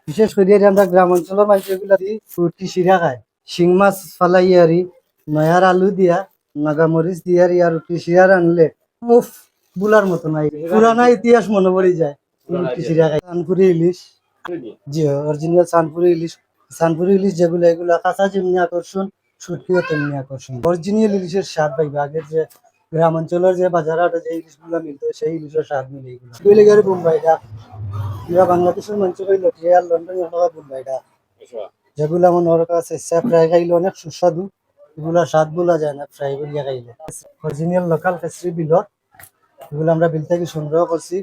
বিশেষ করে আমরা গ্রাম অঞ্চলের মানুষ এগুলা দিয়ে ফুটি শিরা খায়। শিং মাছ ফালাই আরি নয়ার আলু দিয়া নাগামরিচ দিয়া আর রুটি শিরা রানলে মুফ বুলার মতো নাই, পুরানা ইতিহাস মনে পড়ে যায়। রুটি শিরা খাই। সানপুরি ইলিশ, জি অরিজিনাল সানপুরি ইলিশ। সানপুরি ইলিশ যেগুলো এগুলা কাঁচা যেমনি আকর্ষণ, শুটকিও তেমনি আকর্ষণ। অরিজিনাল ইলিশের স্বাদ পাইবে। আগের যে গ্রাম অঞ্চলের যে বাজার হাটে যে ইলিশ গুলা মিলতো সেই ইলিশের স্বাদ মিলে এগুলো। বেলেগারি বোম্বাইটা বাংলাদেশের মানুষ হইল রিয়াল লন্ডন বোম্বাইটা যেগুলো আমার ওর কাছে ফ্রাই খাইলে অনেক সুস্বাদু। এগুলা স্বাদ বলা যায় না ফ্রাই করিয়া খাইলে। অরিজিনাল লোকাল ফেসরি বিলত, এগুলো আমরা বিল থেকে সংগ্রহ করছি।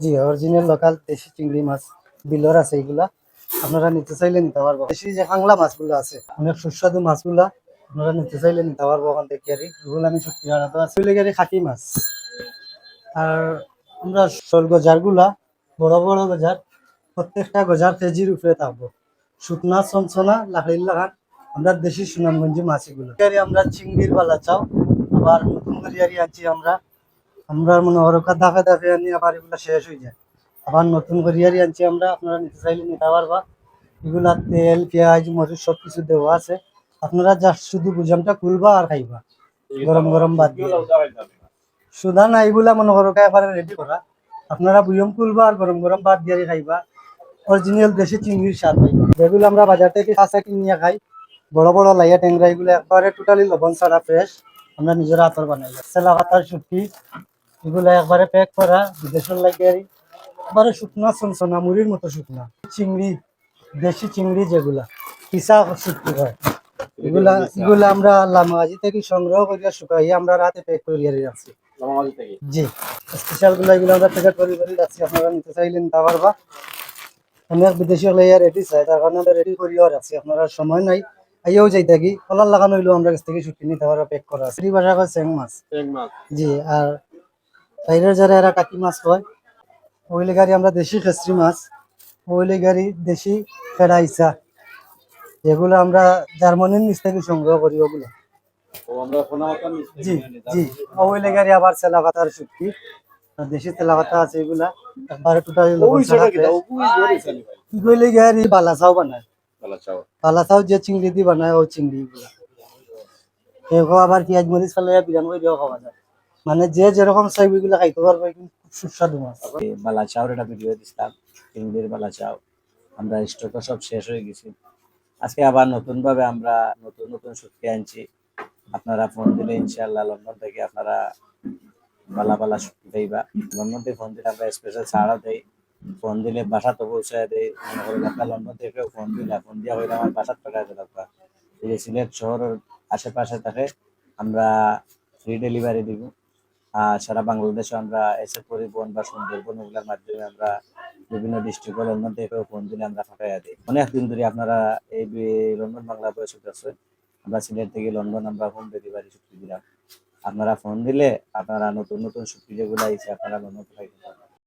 জি অরিজিনাল লোকাল দেশি চিংড়ি মাছ বিলর আছে। এগুলা আপনারা নিতে চাইলে নিতে পারবো। দেশি যে কাংলা মাছগুলো আছে অনেক সুস্বাদু মাছগুলা, আপনারা নিতে চাইলে নিতে পারবো ওখান থেকে। এগুলো আমি সত্যি আছে খাঁটি মাছ। আর আমরা শোল গজার গুলা বড় বড় গজার, প্রত্যেকটা গজার কেজির উপরে থাকবো। শুকনা চনচনা লাকড়ির লাগান আমরা দেশি সুনামগঞ্জি মাছ এগুলো। আমরা চিংড়ির বালা চাও, আবার নতুন করিয়ারি আনছি আমরা। আমরা মনে হরকা দাফে দাফে আনি আবার এগুলো শেষ হয়ে যায়। আবার নতুন করিয়ারি আনছি আমরা, আপনারা নিতে চাইলে নিতে পারবা। এগুলা তেল পেঁয়াজ মরিচ সবকিছু দেওয়া আছে। আপনারা যা শুধু বুঝামটা খুলবা আর খাইবা গরম গরম ভাত দিয়ে। সুধা না এগুলা মনে করো একেবারে রেডি করা। আপনারা বুয়ম খুলবা আর গরম গরম ভাত দিয়ে খাইবা। অরিজিনাল দেশি চিংড়ির স্বাদ পাইবা। যেগুলো আমরা বাজার থেকে কাঁচা কিনিয়া খাই, বড় বড় লাইয়া ট্যাংরা, এগুলো একবারে টোটালি লবণ ছাড়া ফ্রেশ, আমরা নিজের হাতের বানাই। সেলা পাতার শুটকি এগুলো একবারে প্যাক করা বিদেশের লাগে। একবারে শুকনা চনচনা মুড়ির মতো শুকনা চিংড়ি, দেশি চিংড়ি যেগুলা পিসা শুটকি হয়। এগুলা এগুলা আমরা লামাজি থেকে সংগ্রহ করিয়া শুকাইয়া আমরা রাতে প্যাক করিয়া রাখছি। জি স্পেশাল গুলা এগুলো আমরা প্যাকেট করে রাখছি। আপনারা নিতে চাইলে নিতে পারবা। অনেক বিদেশি লাইয়া রেডি চাই, তার কারণে আমরা রেডি করিয়াও রাখছি। আপনারা সময় নাই আইয়াও যাই থাকি কলার লাগানো হইলেও আমরা কাছ থেকে শুটকি নিতে পারবা প্যাক করা আছে। ভাষা কয় চেং মাছ। জি আর বাইরের যারা এরা কাকি মাছ হয় ওইলে গাড়ি আমরা দেশি খেসরি মাছ, ওইলে গাড়ি দেশি ফেরাইসা, যেগুলো আমরা জার্মানির নিচ থেকে সংগ্রহ করি ওগুলো। জি জি ওইলে গাড়ি আবার চেলা পাতার শুটকি, দেশি তেলা পাতা আছে এগুলা একবারে টোটালি কইলে গাড়ি বালাচাও বানায়। বালাচাও যে চিংড়ি দি বানায় ও চিংড়ি গুলা আবার পেঁয়াজ মরিচ ফেলাইয়া বিরান করে দিয়েও খাওয়া যায়। মানে যে যেরকম চাইবে এগুলো খাইতে পারবে, কিন্তু খুব সুস্বাদু মাছ। বালা চাউর একটা ভিডিও দিছিলাম, চিংড়ির বালা চাও। আমরা স্টক সব শেষ হয়ে গেছি। আজকে আবার নতুন ভাবে আমরা নতুন নতুন শুটকি আনছি। আপনারা ফোন দিলে ইনশাআল্লাহ লন্ডন থেকে আপনারা বালা বালা শুটকি পাইবা। লন্ডন থেকে ফোন দিলে আমরা স্পেশাল ছাড়াও দেই। ফোন দিলে বাসা তো পৌঁছায় দেয়। মনে করেন আপনার লন্ডন থেকে ফোন দিলে ফোন দিয়া হইলে আমার বাসার টাকা লাগবে। এই সিলেট শহরের আশেপাশে থাকে আমরা ফ্রি ডেলিভারি দিব। আর সারা বাংলাদেশে আমরা এসে পরিবহন বা সুন্দরবন ওগুলোর মাধ্যমে আমরা বিভিন্ন ডিস্ট্রিক্ট লন্ডন থেকে ফোন দিলে আমরা ফাঁকাইয়া দিই। অনেকদিন ধরে আপনারা এই লন্ডন বাংলা বয়স আছে। আমরা সিলেট থেকে লন্ডন আমরা হোম ডেলিভারি শুক্তি দিলাম। আপনারা ফোন দিলে আপনারা নতুন নতুন শুক্তি যেগুলো আইছে আপনারা লন্ডন থেকে